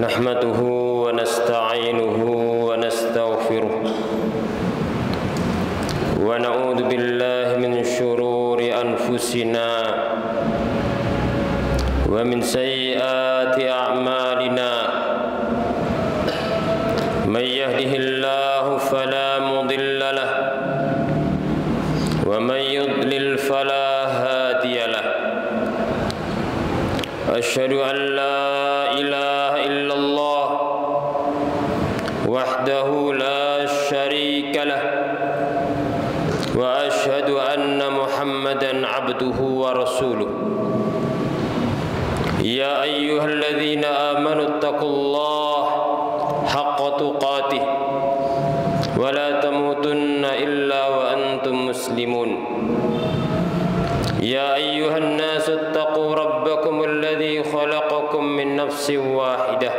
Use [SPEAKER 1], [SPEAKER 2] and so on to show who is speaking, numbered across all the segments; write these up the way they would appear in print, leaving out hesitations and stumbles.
[SPEAKER 1] نحمده ونستعينه ونستغفره ونعوذ بالله من شرور أنفسنا ومن سيئات أعمالنا من يهده الله فلا مضل له ومن يضلل فلا هادي له أشهد أن لا إله إلا الله وحده لا شريك له وأشهد أن محمدًا عبده ورسوله يا أيها الذين آمنوا اتقوا الله حق تقاته ولا تموتن إلا وأنتم مسلمون يا أيها الناس اتقوا ربكم الذي خلقكم من نفس واحدة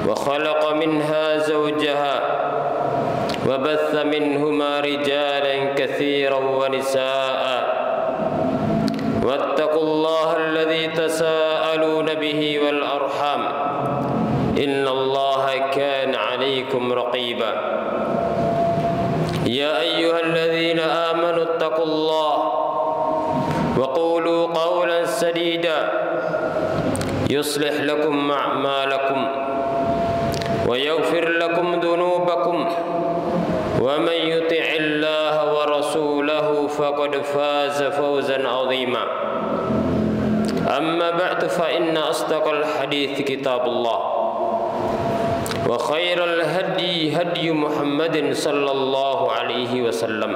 [SPEAKER 1] وخلق منها زوجها وبث منهما رجالا كثيرا ونساء واتقوا الله الذي تساءلون به والأرحام إن الله كان عليكم رقيبا يا أيها الذين آمنوا اتقوا الله وقولوا قولا سديدا يصلح لكم أعمالكم ويغفر لكم ذنوبكم ومن يطع الله ورسوله فقد فاز فوزا عظيما أما بعد فإن أصدق الحديث كتاب الله وخير الهدي هدي محمد صلى الله عليه وسلم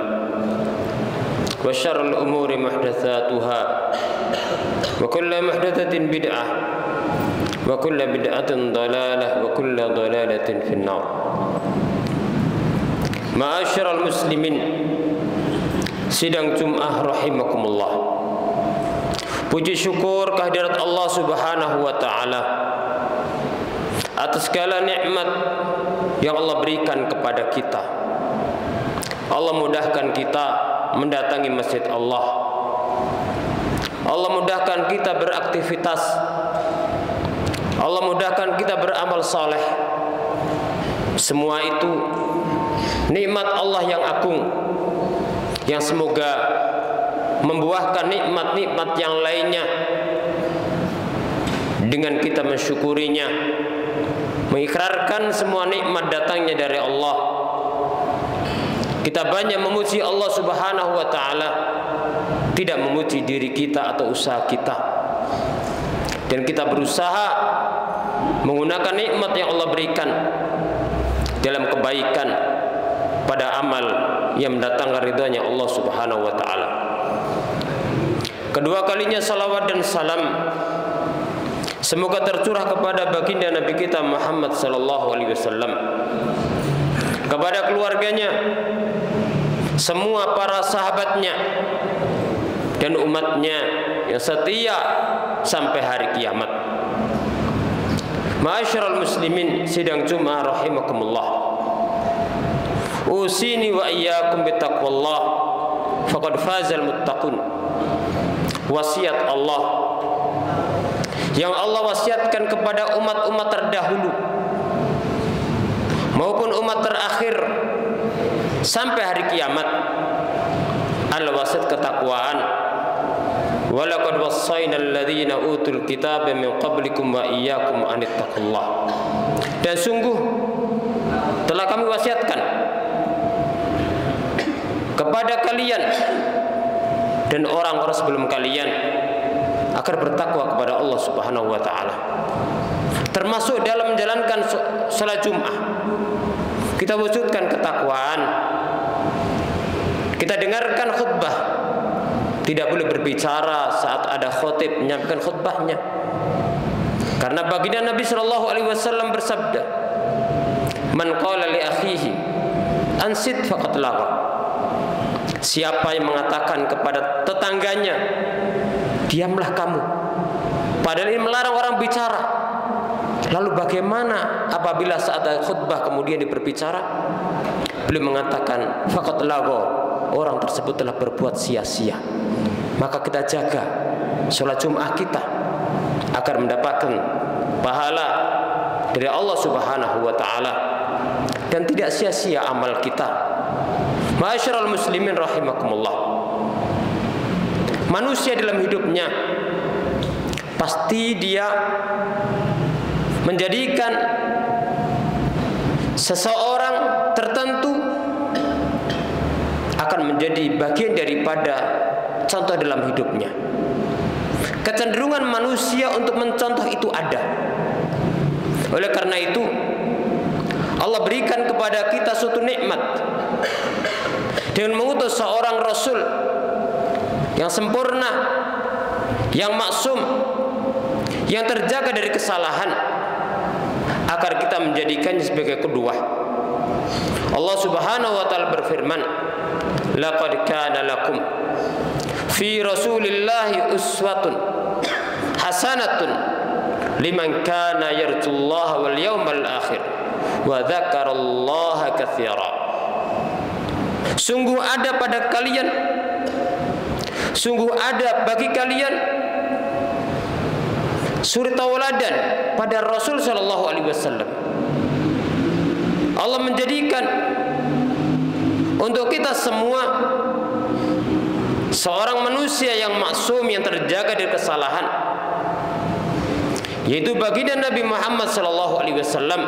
[SPEAKER 1] وشر الأمور محدثاتها وكل محدثة بدعة وكل بدعة ضلالة وكل ضلالة في النار. Ma'asyiral muslimin, sidang Jum'ah rahimakumullah. Puji syukur kehadirat Allah Subhanahu wa taala atas segala nikmat yang Allah berikan kepada kita. Allah mudahkan kita mendatangi masjid Allah. Allah mudahkan kita beraktivitas. Allah mudahkan kita beramal saleh. Semua itu nikmat Allah yang agung, yang semoga membuahkan nikmat-nikmat yang lainnya dengan kita mensyukurinya, mengikrarkan semua nikmat datangnya dari Allah. Kita banyak memuji Allah Subhanahu wa taala, tidak memuji diri kita atau usaha kita. Dan kita berusaha menggunakan nikmat yang Allah berikan dalam kebaikan pada amal yang mendatangkan ridhanya Allah Subhanahu wa taala. Kedua kalinya salawat dan salam semoga tercurah kepada baginda Nabi kita Muhammad sallallahu alaihi wasallam, kepada keluarganya, semua para sahabatnya dan umatnya yang setia sampai hari kiamat. Ma'asyiral muslimin, sidang Jum'ah rahimakumullah. Usini wa iyyakum bittaqwallah faqad fazal muttaqun. Wasiat Allah yang Allah wasiatkan kepada umat-umat terdahulu maupun umat terakhir sampai hari kiamat adalah wasiat ketakwaan. Walaqad wassayna alladziina utul kitaba min qablikum wa iyyakum an ittaqullah. Dan sungguh telah kami wasiatkan kepada kalian dan orang-orang sebelum kalian agar bertakwa kepada Allah Subhanahu wa taala. Termasuk dalam menjalankan salat Jumat, kita wujudkan ketakwaan. Kita dengarkan khutbah, tidak boleh berbicara saat ada khotib menyampaikan khutbahnya. Karena baginda Nabi sallallahu alaihi wasallam bersabda, "Man qala li akhihi ansit faqad lagha." Siapa yang mengatakan kepada tetangganya, diamlah kamu, padahal ini melarang orang bicara. Lalu bagaimana apabila saat ada khutbah kemudian berbicara? Beliau mengatakan faqad lagha, orang tersebut telah berbuat sia-sia. Maka kita jaga sholat Jumat kita agar mendapatkan pahala dari Allah Subhanahu wa taala dan tidak sia-sia amal kita. Ma'asyiral muslimin rahimakumullah. Manusia dalam hidupnya pasti dia menjadikan seseorang tertentu akan menjadi bagian daripada contoh dalam hidupnya. Kecenderungan manusia untuk mencontoh itu ada. Oleh karena itu Allah berikan kepada kita suatu nikmat dengan mengutus seorang Rasul yang sempurna, yang maksum, yang terjaga dari kesalahan, agar kita menjadikannya sebagai qudwah. Allah Subhanahu wa taala berfirman, laqad kana lakum fi rasulillahi uswatun hasanatun liman kana yarjullaha wal yawmal akhir wa dzakarallaha katsira. Sungguh ada pada kalian, sungguh ada bagi kalian suri tauladan pada Rasul sallallahu alaihi wasallam. Allah menjadikan untuk kita semua seorang manusia yang maksum, yang terjaga dari kesalahan, yaitu baginda Nabi Muhammad sallallahu alaihi wasallam,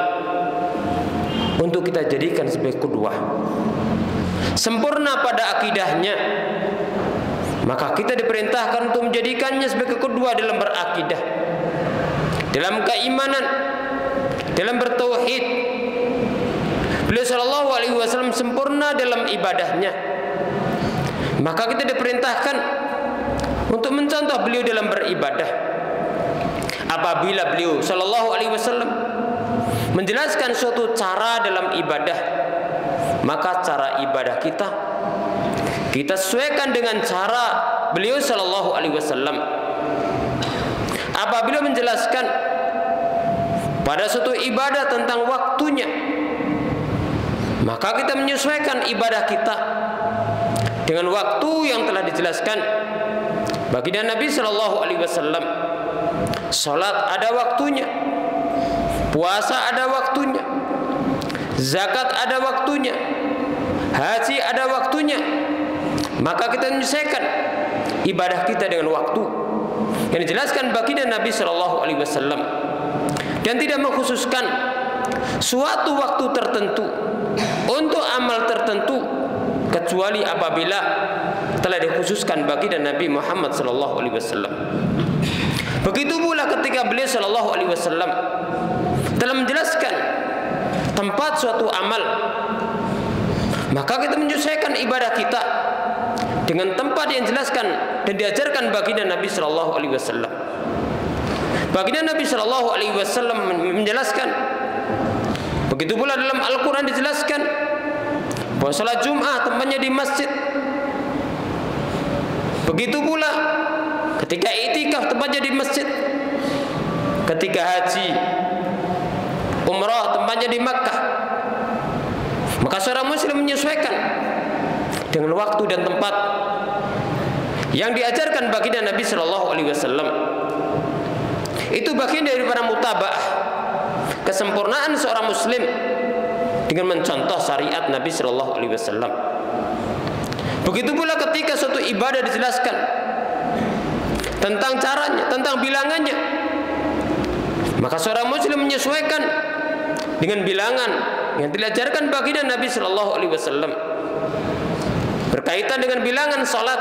[SPEAKER 1] untuk kita jadikan sebagai qudwah. Sempurna pada akidahnya, maka kita diperintahkan untuk menjadikannya sebagai qudwah dalam berakidah, dalam keimanan, dalam bertauhid. Beliau sallallahu alaihi wasallam sempurna dalam ibadahnya, maka kita diperintahkan untuk mencontoh beliau dalam beribadah. Apabila beliau sallallahu alaihi wasallam menjelaskan suatu cara dalam ibadah, maka cara ibadah kita sesuaikan dengan cara beliau sallallahu alaihi wasallam. Apabila menjelaskan pada suatu ibadah tentang waktunya, maka kita menyesuaikan ibadah kita dengan waktu yang telah dijelaskan baginda Nabi sallallahu alaihi wasallam. Salat ada waktunya, puasa ada waktunya, zakat ada waktunya, haji ada waktunya. Maka kita menyesuaikan ibadah kita dengan waktu yang dijelaskan baginda Nabi sallallahu alaihi wasallam, dan tidak mengkhususkan suatu waktu tertentu untuk amal tertentu kecuali apabila telah dikhususkan baginda Nabi Muhammad sallallahu alaihi wasallam. Begitu pula ketika beliau sallallahu alaihi wasallam telah menjelaskan tempat suatu amal, maka kita menyesuaikan ibadah kita dengan tempat yang dijelaskan dan diajarkan baginda Nabi sallallahu alaihi wasallam. Baginda Nabi sallallahu alaihi wasallam menjelaskan, begitu pula dalam Al-Quran dijelaskan bahwa salat Jum'ah tempatnya di masjid. Begitu pula ketika i'tikaf tempatnya di masjid. Ketika haji, umrah tempatnya di Makkah. Maka seorang muslim menyesuaikan dengan waktu dan tempat yang diajarkan baginda Nabi sallallahu alaihi wasallam. Itu bagian daripada mutaba'ah, kesempurnaan seorang muslim dengan mencontoh syariat Nabi sallallahu alaihi wasallam. Begitu pula ketika suatu ibadah dijelaskan tentang caranya, tentang bilangannya, maka seorang muslim menyesuaikan dengan bilangan yang diajarkan baginda Nabi sallallahu alaihi wasallam. Berkaitan dengan bilangan salat,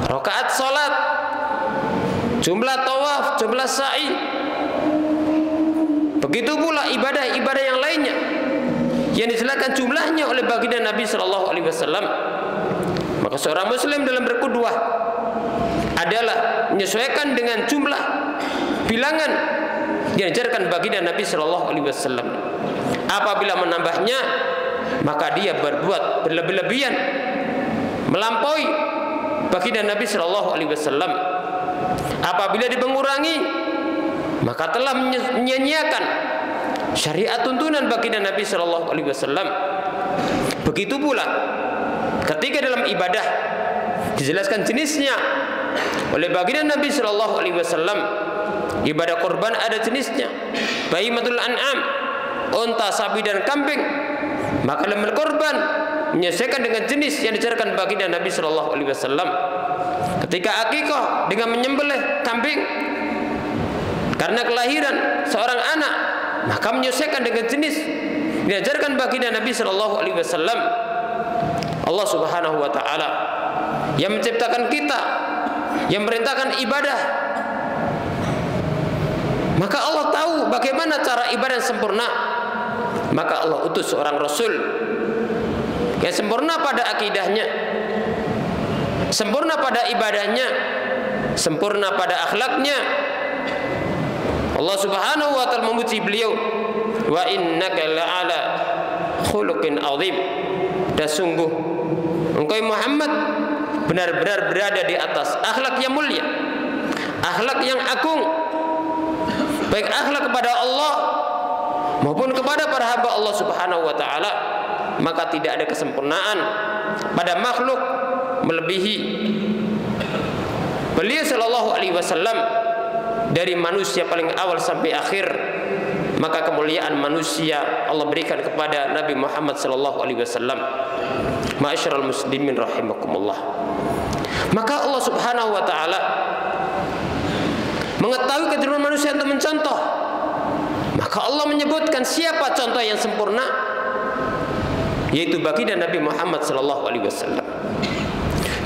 [SPEAKER 1] rakaat salat, jumlah tawaf, jumlah sa'i. Begitu pula ibadah-ibadah yang lainnya yang dijelaskan jumlahnya oleh baginda Nabi sallallahu alaihi wasallam. Maka seorang muslim dalam berqudwah adalah menyesuaikan dengan jumlah bilangan yang diajarkan baginda Nabi sallallahu alaihi wasallam. Apabila menambahnya, maka dia berbuat berlebih-lebihan, melampaui baginda Nabi sallallahu alaihi wasallam. Apabila mengurangi, maka telah menyia-nyiakan syariat tuntunan baginda Nabi sallallahu alaihi wasallam. Begitu pula ketika dalam ibadah dijelaskan jenisnya oleh baginda Nabi sallallahu alaihi wasallam, Ibadah kurban ada jenisnya. Bahimatul an'am, unta, sapi dan kambing. Maka dalam kurban menyesuaikan dengan jenis yang diajarkan baginda Nabi Shallallahu Alaihi Wasallam. Ketika akikah dengan menyembelih kambing karena kelahiran seorang anak, maka menyesuaikan dengan jenis diajarkan baginda Nabi Shallallahu Alaihi Wasallam. Allah Subhanahu Wa Taala yang menciptakan kita, yang merintahkan ibadah, maka Allah tahu bagaimana cara ibadah yang sempurna. Maka Allah utus seorang Rasul yang sempurna pada akidahnya, sempurna pada ibadahnya, sempurna pada akhlaknya. Allah Subhanahu Wa Taala memuji beliau, wa innaka la'ala khuluqin azim. Dan sungguh engkau Muhammad benar-benar berada di atas akhlak yang mulia, akhlak yang agung, baik akhlak kepada Allah maupun kepada para hamba Allah Subhanahu Wa Taala. Maka tidak ada kesempurnaan pada makhluk melebihi beliau Sallallahu Alaihi Wasallam dari manusia paling awal sampai akhir. Maka kemuliaan manusia Allah berikan kepada Nabi Muhammad Sallallahu Alaihi Wasallam. Ma'asyiral muslimin rahimakumullah. Maka Allah Subhanahu Wa Taala mengetahui kecenderungan manusia untuk mencontoh. Maka Allah menyebutkan siapa contoh yang sempurna, yaitu baginda Nabi Muhammad Sallallahu Alaihi Wasallam.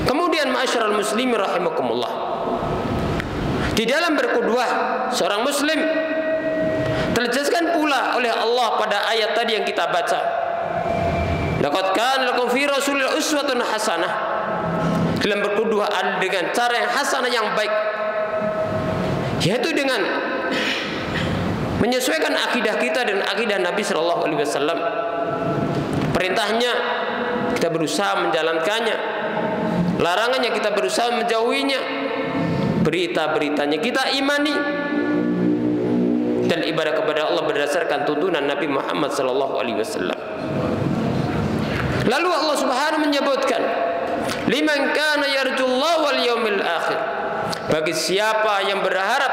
[SPEAKER 1] Kemudian ma'asyiral muslimin rahimakumullah, di dalam berqudwah seorang muslim terjelaskan pula oleh Allah pada ayat tadi yang kita baca. Laqad kana lakum fi Rasulillah uswatun hasanah. Dalam berqudwah dengan cara yang hasanah yang baik, yaitu dengan menyesuaikan akidah kita dan akidah Nabi Sallallahu Alaihi Wasallam. Perintahnya kita berusaha menjalankannya, larangannya kita berusaha menjauhinya, berita-beritanya kita imani, dan ibadah kepada Allah berdasarkan tuntunan Nabi Muhammad Sallallahu Alaihi Wasallam. Lalu Allah Subhanahu menyebutkan, liman kana yarjullah wal yaumil akhir, bagi siapa yang berharap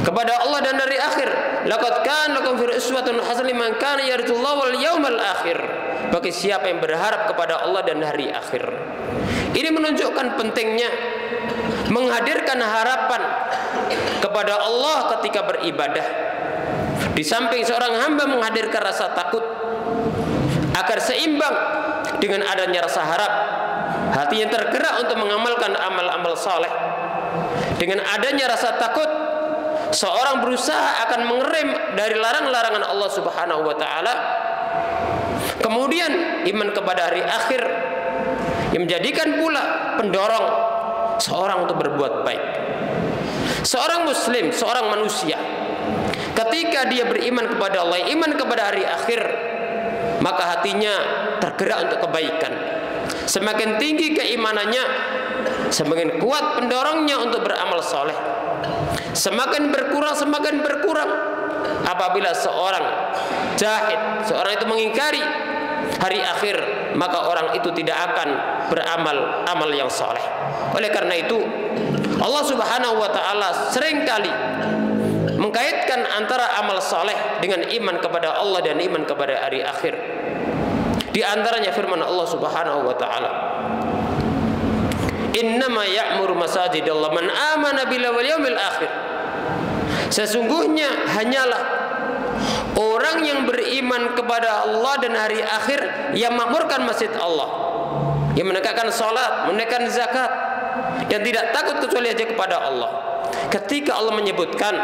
[SPEAKER 1] kepada Allah dan hari akhir. Laqad kana lakum fi uswatun hasanah liman kana yarjullah wal yaumil akhir, bagi siapa yang berharap kepada Allah dan hari akhir. Ini menunjukkan pentingnya menghadirkan harapan kepada Allah ketika beribadah. Di samping seorang hamba menghadirkan rasa takut agar seimbang dengan adanya rasa harap, hati yang tergerak untuk mengamalkan amal-amal saleh. Dengan adanya rasa takut, seorang berusaha akan mengerem dari larangan-larangan Allah Subhanahu Wa Taala. Kemudian iman kepada hari akhir yang menjadikan pula pendorong seorang untuk berbuat baik. Seorang muslim, seorang manusia, ketika dia beriman kepada Allah, iman kepada hari akhir, maka hatinya tergerak untuk kebaikan. Semakin tinggi keimanannya, semakin kuat pendorongnya untuk beramal soleh. Semakin berkurang apabila seorang jahid, seorang itu mengingkari hari akhir, maka orang itu tidak akan beramal amal yang soleh. Oleh karena itu Allah Subhanahu Wa Taala seringkali mengkaitkan antara amal soleh dengan iman kepada Allah dan iman kepada hari akhir. Di antaranya firman Allah Subhanahu Wa Taala, innama ya'muru masajidallah man amana billahi wal yaumil akhir. Sesungguhnya hanyalah orang yang beriman kepada Allah dan hari akhir yang makmurkan masjid Allah, yang menegakkan salat, menunaikan zakat, dan tidak takut kecuali aja kepada Allah. Ketika Allah menyebutkan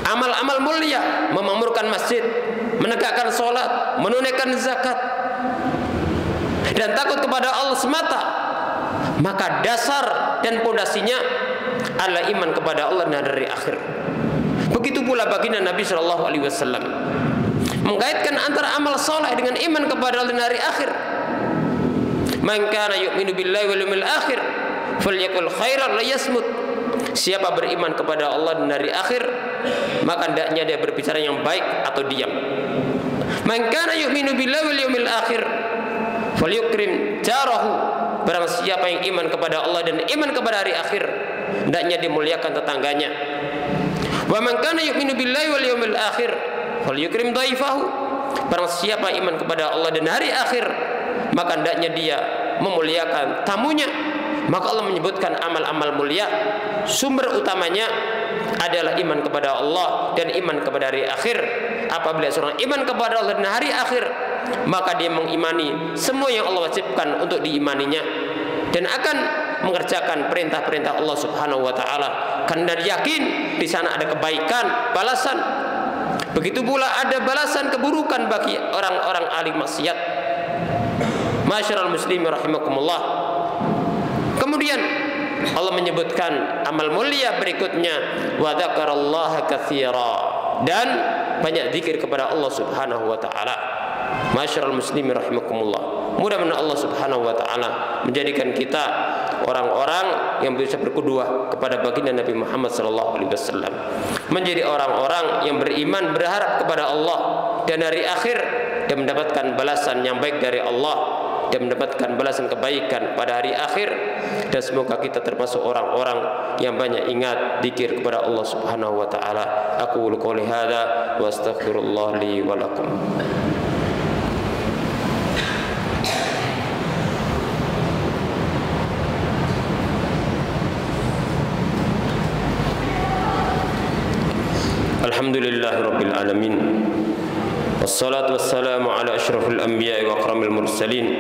[SPEAKER 1] amal-amal mulia, memakmurkan masjid, menegakkan salat, menunaikan zakat, dan takut kepada Allah semata, maka dasar dan pondasinya adalah iman kepada Allah dan hari akhir. Begitu pula baginda Nabi Shallallahu Alaihi Wasallam mengkaitkan antara amal soleh dengan iman kepada Allah dan hari akhir. Man kana yu'minu billahi wal yawmil akhir falyakul khairan la yasmut. Siapa beriman kepada Allah dan hari akhir, maka hendaknya dia berbicara yang baik atau diam. Man kana yu'minu billahi wal yawmil akhir falyukrim jarahu. Barang siapa yang iman kepada Allah dan iman kepada hari akhir, hendaknya dimuliakan tetangganya. Wa man kana yu'minu billahi wal yawmil akhir falyukrim dhaifahu. Barang siapa iman kepada Allah dan hari akhir, maka hendaknya dia memuliakan tamunya. Maka Allah menyebutkan amal-amal mulia, sumber utamanya adalah iman kepada Allah dan iman kepada hari akhir. Apabila seorang iman kepada Allah dan hari akhir, maka dia mengimani semua yang Allah wajibkan untuk diimaninya dan akan mengerjakan perintah-perintah Allah Subhanahu wa taala. Karena dia yakin di sana ada kebaikan, balasan. Begitu pula ada balasan keburukan bagi orang-orang ahli maksiat. Masyarul muslimin rahimakumullah. Kemudian Allah menyebutkan amal mulia berikutnya, wa dzakarallaha katsira, dan banyak zikir kepada Allah Subhanahu wa taala. Masyarul muslimin rahimakumullah. Mudah-mudahan Allah Subhanahu wa taala menjadikan kita orang-orang yang bisa berqudwah kepada baginda Nabi Muhammad sallallahu alaihi wasallam. Menjadi orang-orang yang beriman, berharap kepada Allah dan hari akhir, dan mendapatkan balasan yang baik dari Allah dan mendapatkan balasan kebaikan pada hari akhir. Dan semoga kita termasuk orang-orang yang banyak ingat zikir kepada Allah Subhanahu wa taala. Aku qouli hadza wa astaghfirullah li wa lakum. Alhamdulillahirabbil alamin. Wassalatu wassalamu ala asyrafil anbiya'i wa akramil mursalin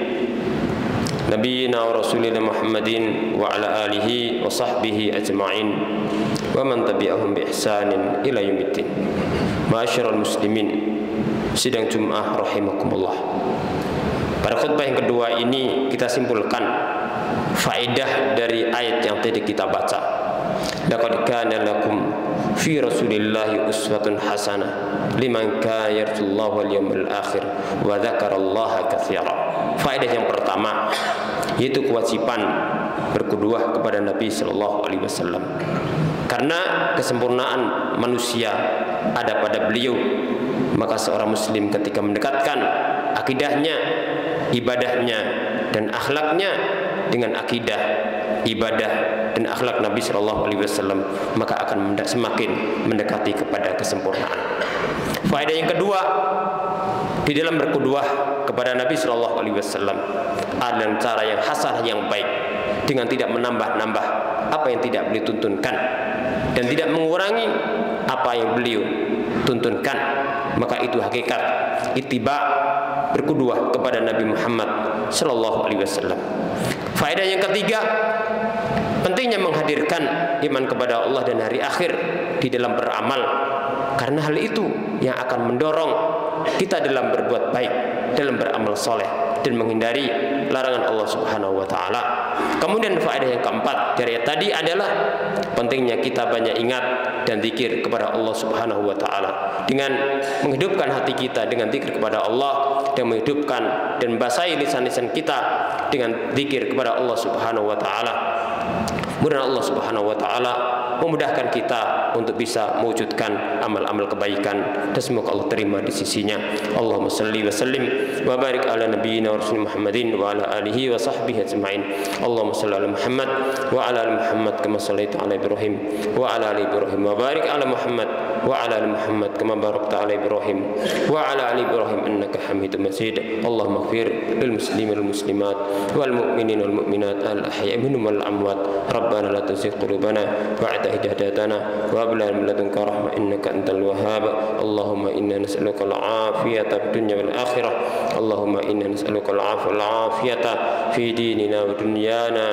[SPEAKER 1] nabiyyina wa rasulina Muhammadin wa ala alihi wa sahbihi ajma'in wa man tabi'ahum bi ihsanin ila yaumiddin. Ma'asyiral muslimin, sidang Jumat rahimakumullah. Pada khutbah yang kedua ini kita simpulkan faedah dari ayat yang tadi kita baca. Laqad kana lakum fi rasulillahi uswatun hasanah liman kana yarjullaha wal yawmal akhir wa dzakarallaha katsira. Faedah yang pertama yaitu kewajiban berqudwah kepada Nabi sallallahu alaihi wasallam. Karena kesempurnaan manusia ada pada beliau, maka seorang muslim ketika mendekatkan akidahnya, ibadahnya dan akhlaknya dengan akidah, ibadah dan akhlak Nabi sallallahu alaihi wasallam, maka akan semakin mendekati kepada kesempurnaan. Faedah yang kedua di dalam berqudwah kepada Nabi sallallahu alaihi wasallam adalah cara yang hasanah, yang baik, dengan tidak menambah-nambah apa yang tidak beliau tuntunkan dan tidak mengurangi apa yang beliau tuntunkan. Maka itu hakikat ittiba, berqudwah kepada Nabi Muhammad sallallahu alaihi wasallam. Faedah yang ketiga, pentingnya menghadirkan iman kepada Allah dan hari akhir di dalam beramal, karena hal itu yang akan mendorong kita dalam berbuat baik, dalam beramal soleh dan menghindari larangan Allah Subhanahu wa taala. Kemudian faedah yang keempat dari tadi adalah pentingnya kita banyak ingat dan zikir kepada Allah Subhanahu wa taala, dengan menghidupkan hati kita dengan zikir kepada Allah dan menghidupkan dan membasahi lisan-lisan kita dengan zikir kepada Allah Subhanahu wa taala. Mudah-mudahan Allah Subhanahu wa taala memudahkan kita untuk bisa mewujudkan amal-amal kebaikan dan semoga Allah terima di sisinya. Allahumma salli wa sallim wa barik ala nabiyyina wa rasulina Muhammadin wa ala alihi wa sahbihi ajma'in. Allahumma salli ala Muhammad wa ala ali Muhammad kama shallaita ala Ibrahim wa ala ali Ibrahim wa barik ala Muhammad wa ala ali Muhammad kama barakta ala Ibrahim wa ala ali Ibrahim innaka Hamidum Majid. Allahumma ighfir lil muslimin wal muslimat wal mu'minin wal mu'minat al ahya'i minhum wal amwat. Rabbana la tuzigh qulubana ba'da idh hadaytana wa hab lana min ladunka rahmah innaka antal wahhab. Allahumma inna nas'aluka al-'afiyata fid dunya wal akhirah. Allahumma inna nas'aluka al-'afwa wal 'afiyata fi dinina wa dunyana.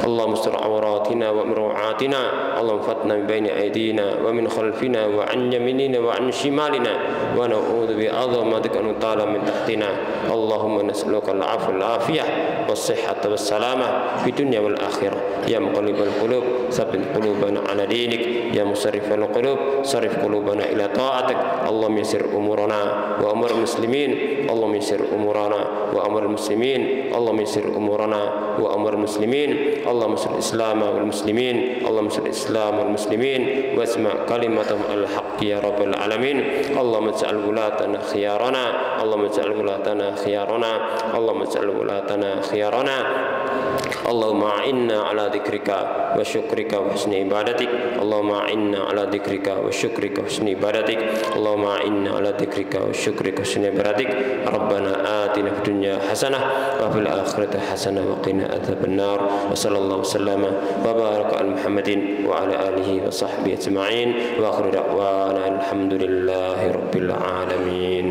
[SPEAKER 1] Allahumma astur 'awratina wa amru'atina. Allahumma fatna min bayni aydina wa min khalfina wa an yaminina wa an shimalina wa na'udzu bi 'azamatika an nutala min tahtina. Allahumma nas'aluka al-'afwa wal 'afiyah was sihhata was salamah fid dunya wal akhirah. Ya muqallibal qulub tsabbit qulubana ala dinik, ya musarrifal qulub sarif qulubana ila ta'atik. Allahumma yassir umurana wa umur muslimin. Allahumma yassir umurana wa umur muslimin. Allahumma yassir umurana wa umur muslimin. Allahumma yassir islam wal muslimin. Allahumma yassir islam wal muslimin wa asma kalimatahum al haqq ya rabbal alamin. Allahumma ij'al wulatana khiyarana. Allahumma ij'al wulatana khiyarana. Allahumma ij'al wulatana khiyarana. Allahumma a'inna ala dzikrika wa syukrika wa husni ibadatik. Allahumma a'inna ala dzikrika wa syukrika wa husni ibadatik. Allahumma a'inna ala dzikrika wa syukrika wa husni ibadatik. Rabbana atina fid dunya hasanah wa fil akhirati hasanah wa qina adzabannar. Wa sallallahu wasallama wa baraka ala Muhammadin wa ala alihi wa sahbihi ajma'in. Wa akhiru da'wana alhamdulillahi rabbil alamin.